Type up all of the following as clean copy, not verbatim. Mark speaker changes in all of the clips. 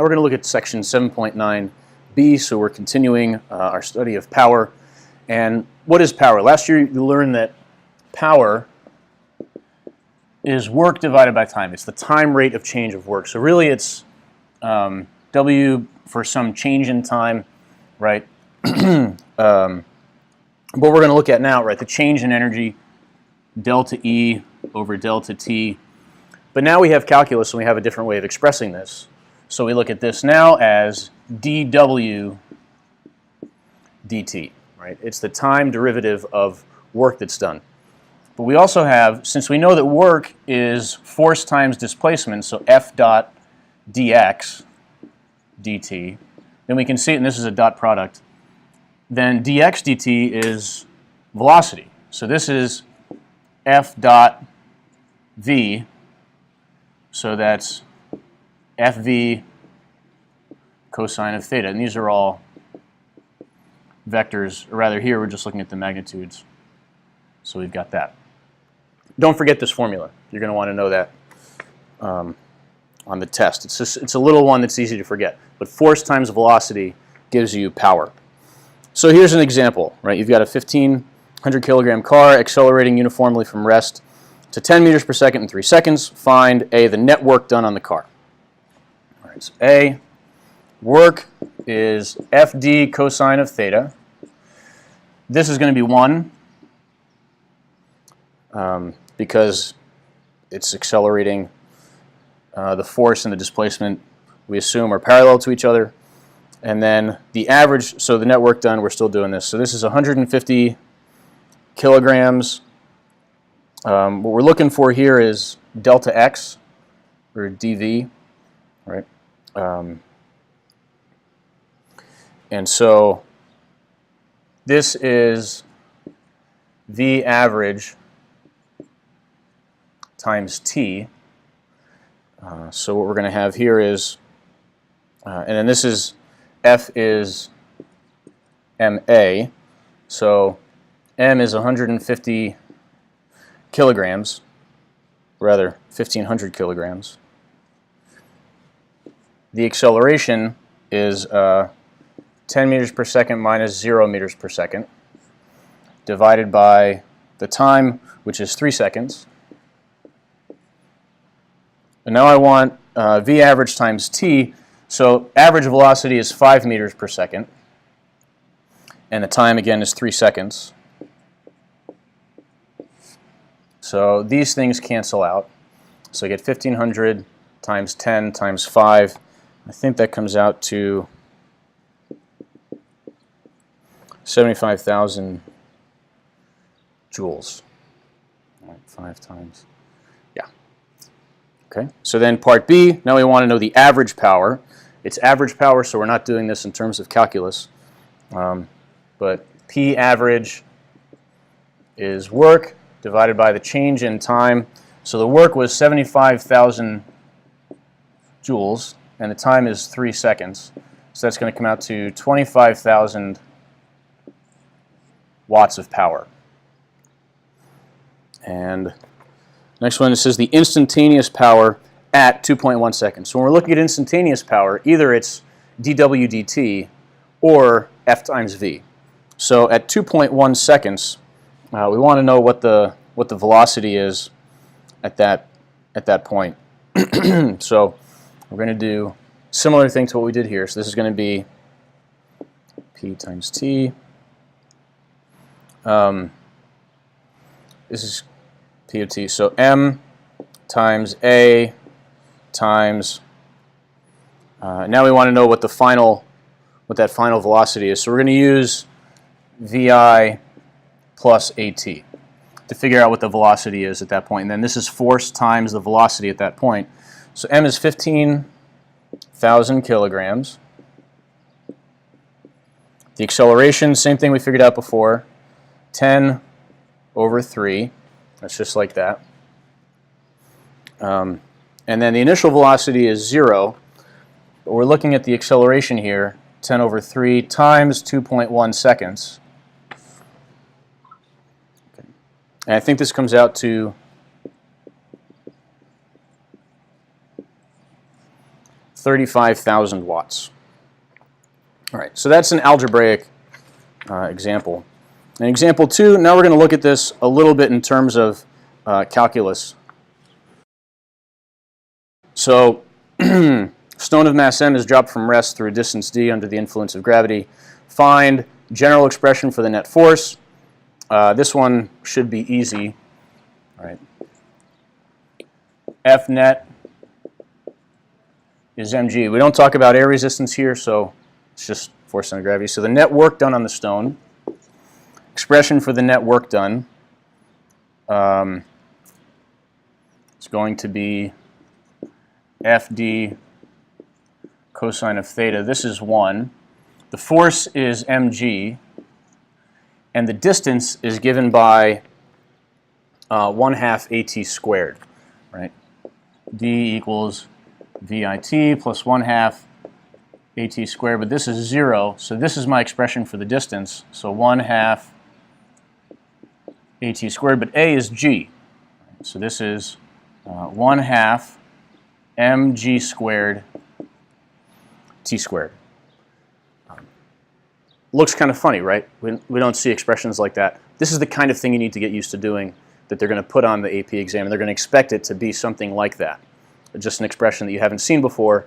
Speaker 1: Now we're going to look at section 7.9b, so we're continuing our study of power. And what is power? Last year you learned that power is work divided by time. It's the time rate of change of work. So really it's W for some change in time, right? What we're going to look at now, right, the change in energy, delta E over delta T. But now we have calculus and we have a different way of expressing this. So we look at this now as dW dt, right? It's the time derivative of work that's done. But we also have, since we know that work is force times displacement, so F dot dx dt, then we can see it, and this is a dot product, then dx dt is velocity. So this is F dot v, so that's FV cosine of theta. And these are all vectors, or rather here we're just looking at the magnitudes. So we've got that. Don't forget this formula. You're going to want to know that on the test. It's a little one that's easy to forget. But force times velocity gives you power. So here's an example, right? You've got a 1,500 kilogram car accelerating uniformly from rest to 10 meters per second in 3 seconds. Find A, the net work done on the car. All right, so A, work is FD cosine of theta. This is going to be 1 because it's accelerating. The force and the displacement, we assume, are parallel to each other. And then the average, so the net work done, we're still doing this. So this is 150 kilograms. What we're looking for here is delta x, or dV, right? And so this is V average times T. So what we're going to have here is, and then this is, F is MA. So M is 150 kilograms, rather 1,500 kilograms. The acceleration is 10 meters per second minus 0 meters per second, divided by the time, which is 3 seconds. And now I want V average times T. So average velocity is 5 meters per second. And the time, again, is 3 seconds. So these things cancel out. So I get 1,500 times 10 times 5. I think that comes out to 75,000 joules. All right, 5 times. Yeah. Okay. So then part B, now we want to know the average power. It's average power, so we're not doing this in terms of calculus. But P average is work divided by the change in time. So the work was 75,000 joules, and the time is 3 seconds. So that's going to come out to 25,000 watts of power. And next one, it says the instantaneous power at 2.1 seconds. So when we're looking at instantaneous power, either it's dW dt or F times V. So at 2.1 seconds, we want to know what the velocity is at that point. So we're going to do similar thing to what we did here. So this is going to be P times T. This is P of T. So M times A times. Now we want to know what that final velocity is. So we're going to use VI plus AT to figure out what the velocity is at that point. And then this is force times the velocity at that point. So M is 15,000 kilograms. The acceleration, same thing we figured out before, 10 over 3. That's just like that. And then the initial velocity is 0. But we're looking at the acceleration here, 10 over 3 times 2.1 seconds. Okay. And I think this comes out to 35,000 watts. All right, so that's an algebraic example. In example 2, now we're going to look at this a little bit in terms of calculus. So, stone of mass m is dropped from rest through a distance d under the influence of gravity. Find general expression for the net force. This one should be easy. All right. F net is mg. We don't talk about air resistance here, so it's just force under gravity. So the net work done on the stone, expression for the net work done, is going to be Fd cosine of theta. This is 1. The force is mg, and the distance is given by 1/2 at squared, right? D equals VIT plus 1/2 at squared, but this is 0, so this is my expression for the distance, so 1/2 at squared, but a is g, so this is 1/2 mg squared t squared. Looks kind of funny, right? We don't see expressions like that. This is the kind of thing you need to get used to doing, that they're going to put on the AP exam, and they're going to expect it to be something like that. Just an expression that you haven't seen before,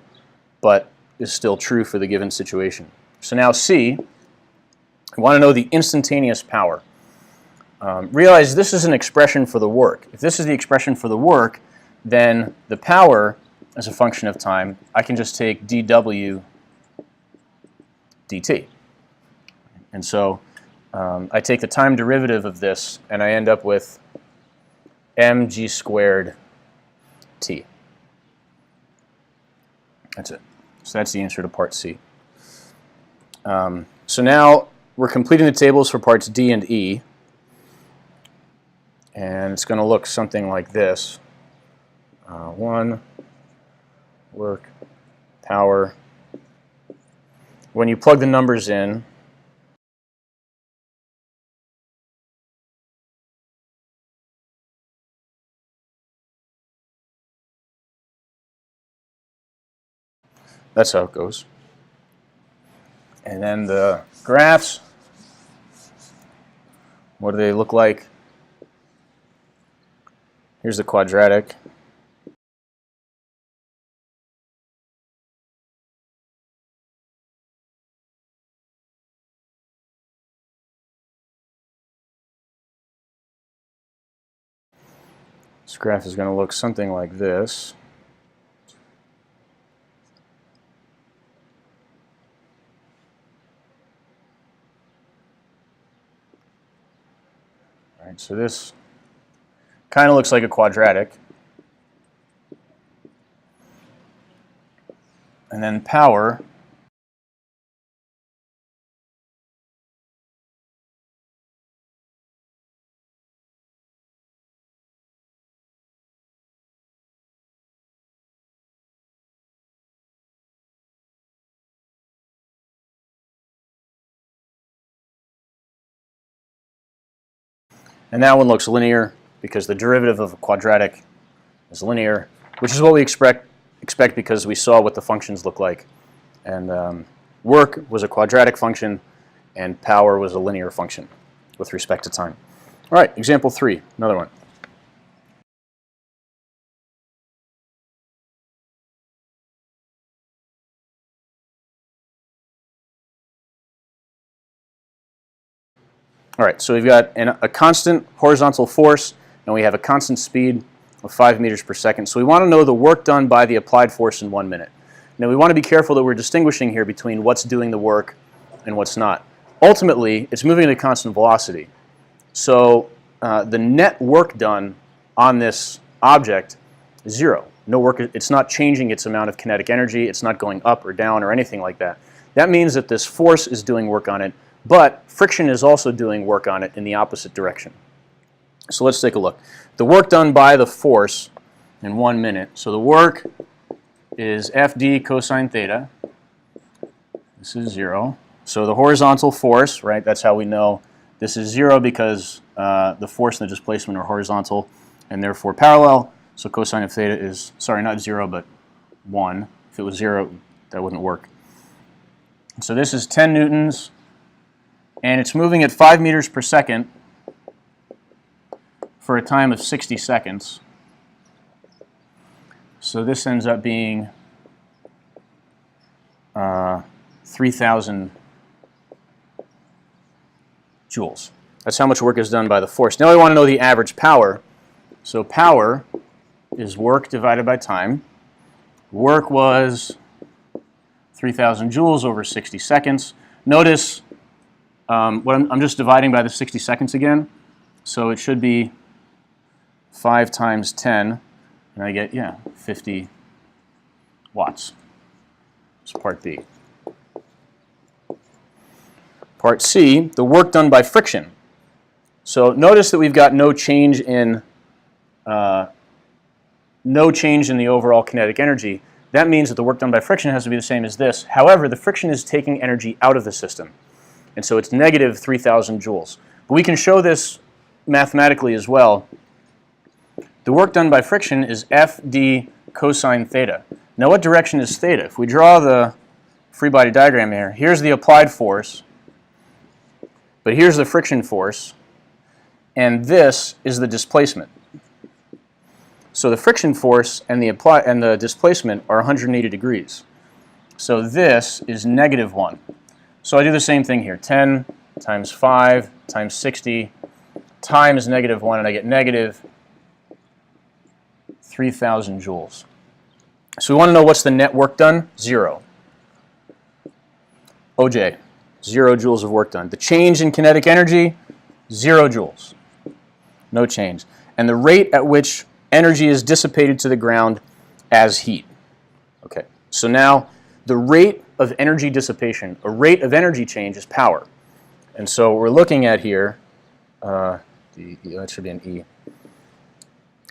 Speaker 1: but is still true for the given situation. So now C, we want to know the instantaneous power. Realize this is an expression for the work. If this is the expression for the work, then the power as a function of time, I can just take dw dt. And so I take the time derivative of this, and I end up with mg squared t. That's it. So that's the answer to part C. So now we're completing the tables for parts D and E. And it's going to look something like this. 1, work, power. When you plug the numbers in, that's how it goes. And then the graphs, what do they look like? Here's the quadratic. This graph is going to look something like this. All right, so this kind of looks like a quadratic. And then power and that one looks linear because the derivative of a quadratic is linear, which is what we expect because we saw what the functions look like. And work was a quadratic function, and power was a linear function with respect to time. All right, example 3, another one. All right, so we've got a constant horizontal force, and we have a constant speed of 5 meters per second. So we want to know the work done by the applied force in 1 minute. Now we want to be careful that we're distinguishing here between what's doing the work and what's not. Ultimately, it's moving at a constant velocity. So the net work done on this object is 0. No work, it's not changing its amount of kinetic energy, it's not going up or down or anything like that. That means that this force is doing work on it, but friction is also doing work on it in the opposite direction. So let's take a look. The work done by the force in 1 minute. So the work is Fd cosine theta. This is 0. So the horizontal force, right, that's how we know this is 0 because the force and the displacement are horizontal and therefore parallel. So cosine of theta is, sorry, not 0, but 1. If it was 0, that wouldn't work. So this is 10 newtons, and it's moving at 5 meters per second for a time of 60 seconds. So this ends up being 3,000 joules. That's how much work is done by the force. Now we want to know the average power. So power is work divided by time. Work was 3,000 joules over 60 seconds. Notice I'm just dividing by the 60 seconds again. So it should be 5 times 10, and I get, 50 watts. That's part B. Part C, the work done by friction. So notice that we've got no change in the overall kinetic energy. That means that the work done by friction has to be the same as this. However, the friction is taking energy out of the system, and so it's negative 3,000 joules. But we can show this mathematically as well. The work done by friction is FD cosine theta. Now what direction is theta? If we draw the free body diagram here, here's the applied force, but here's the friction force, and this is the displacement. So the friction force and the displacement are 180 degrees. So this is negative 1. So I do the same thing here. 10 times 5 times 60 times negative 1, and I get negative 3,000 joules. So we want to know what's the net work done? 0. OJ, 0 joules of work done. The change in kinetic energy, 0 joules. No change. And the rate at which energy is dissipated to the ground as heat. Okay, so now the rate of energy dissipation, a rate of energy change, is power. And so what we're looking at here, that should be an E,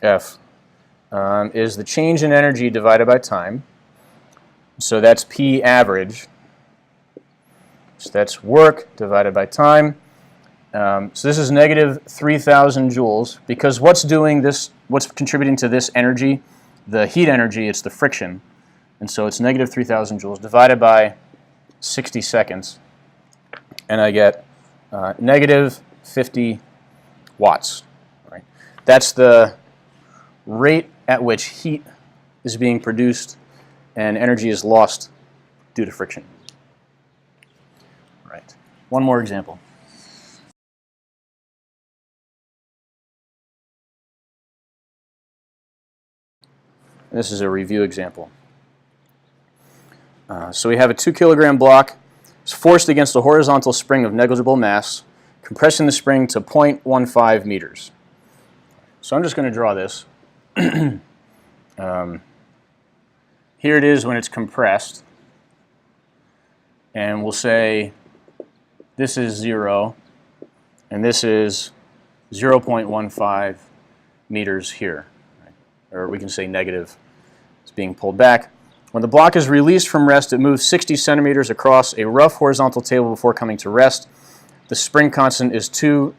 Speaker 1: F, is the change in energy divided by time. So that's P average. So that's work divided by time. So this is negative 3,000 joules, because what's contributing to this energy, the heat energy, it's the friction. And so it's negative 3,000 joules divided by 60 seconds. And I get negative 50 watts. Right? That's the rate at which heat is being produced and energy is lost due to friction. Right. One more example. This is a review example. So we have a 2 kilogram block. It's forced against a horizontal spring of negligible mass, compressing the spring to 0.15 meters. So I'm just going to draw this. Here it is when it's compressed. And we'll say this is 0, and this is 0.15 meters here. Right? Or we can say negative. It's being pulled back. When the block is released from rest, it moves 60 centimeters across a rough horizontal table before coming to rest. The spring constant is 2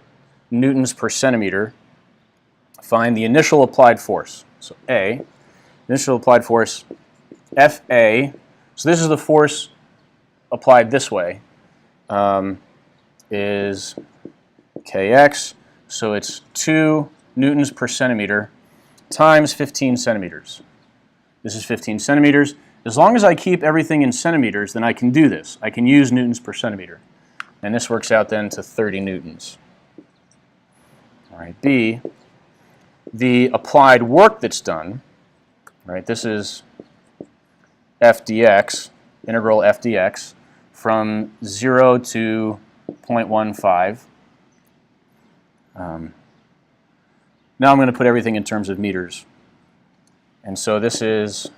Speaker 1: newtons per centimeter. Find the initial applied force. So A, initial applied force, FA. So this is the force applied this way, is Kx. So it's 2 newtons per centimeter times 15 centimeters. This is 15 centimeters. As long as I keep everything in centimeters, then I can do this. I can use newtons per centimeter. And this works out then to 30 newtons. All right, B, the applied work that's done, right, this is f dx, integral f dx, from 0 to 0.15. Now I'm going to put everything in terms of meters. And so this is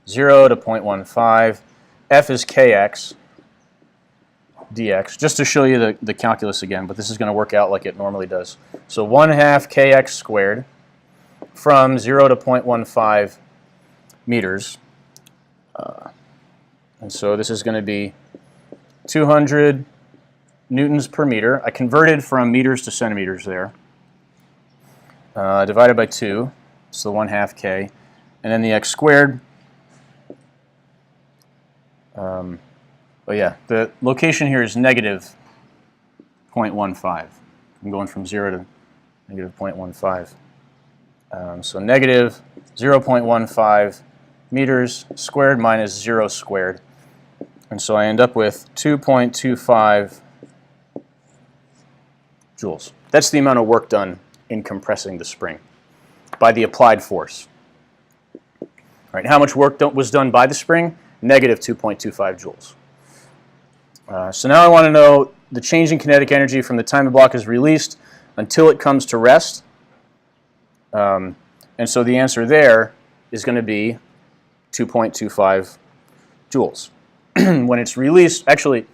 Speaker 1: 0 to 0.15. F is kx dx, just to show you the calculus again, but this is going to work out like it normally does. So 1/2 kx squared from 0 to 0.15 meters. And so this is going to be 200 newtons per meter. I converted from meters to centimeters there. Divided by 2, so 1/2 k. And then the x squared But yeah, the location here is negative 0.15. I'm going from 0 to negative 0.15. So negative 0.15 meters squared minus 0 squared. And so I end up with 2.25 joules. That's the amount of work done in compressing the spring by the applied force. All right, how much work was done by the spring? Negative 2.25 joules. So now I want to know the change in kinetic energy from the time the block is released until it comes to rest. And so the answer there is going to be 2.25 joules. When it's released, actually,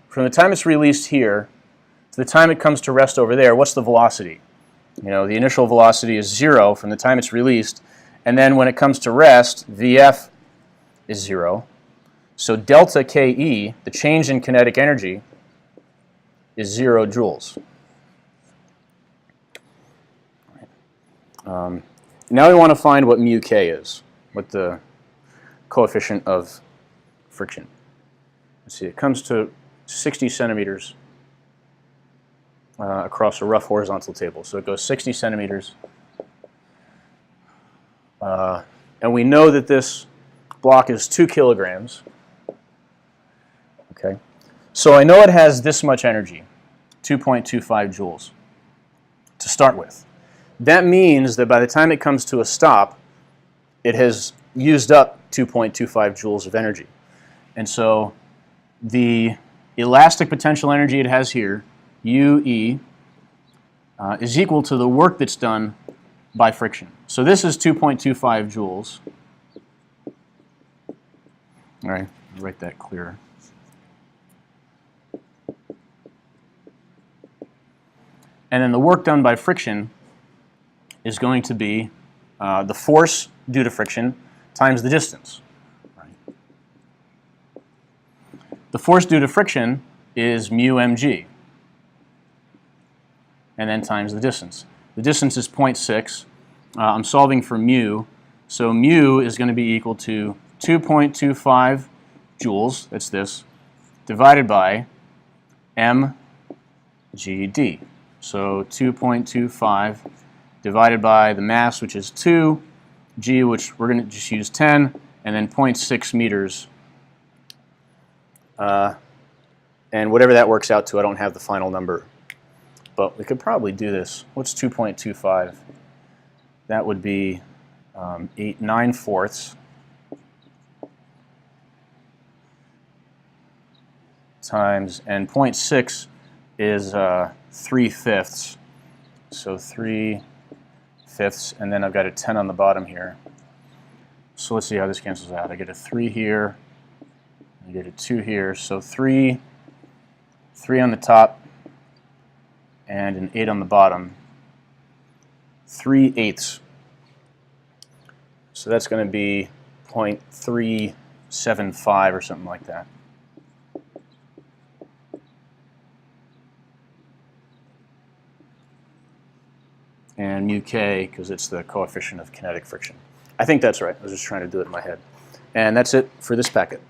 Speaker 1: from the time it's released here to the time it comes to rest over there, what's the velocity? You know, the initial velocity is 0 from the time it's released, and then when it comes to rest, Vf is 0. So delta Ke, the change in kinetic energy, is 0 joules. Now we want to find what mu K is, what the coefficient of friction. Let's see, it comes to 60 centimeters across a rough horizontal table. So it goes 60 centimeters. And we know that this block is 2 kilograms. Okay, so I know it has this much energy, 2.25 joules, to start with. That means that by the time it comes to a stop, it has used up 2.25 joules of energy. And so the elastic potential energy it has here, UE, is equal to the work that's done by friction. So this is 2.25 joules. All right, I'll write that clearer. And then the work done by friction is going to be the force due to friction times the distance. Right. The force due to friction is mu mg, and then times the distance. The distance is 0.6. I'm solving for mu, so mu is going to be equal to 2.25 joules, that's this, divided by mgd. So 2.25 divided by the mass, which is 2, g, which we're going to just use 10, and then 0.6 meters. And whatever that works out to, I don't have the final number. But we could probably do this. What's 2.25? That would be 9/4 times, and 0.6 is 3/5. So 3/5, and then I've got a 10 on the bottom here. So let's see how this cancels out. I get a 3 here, I get a 2 here, so 3 on the top, and an 8 on the bottom. 3/8. So that's going to be 0.375 or something like that. And mu K, because it's the coefficient of kinetic friction. I think that's right. I was just trying to do it in my head. And that's it for this packet.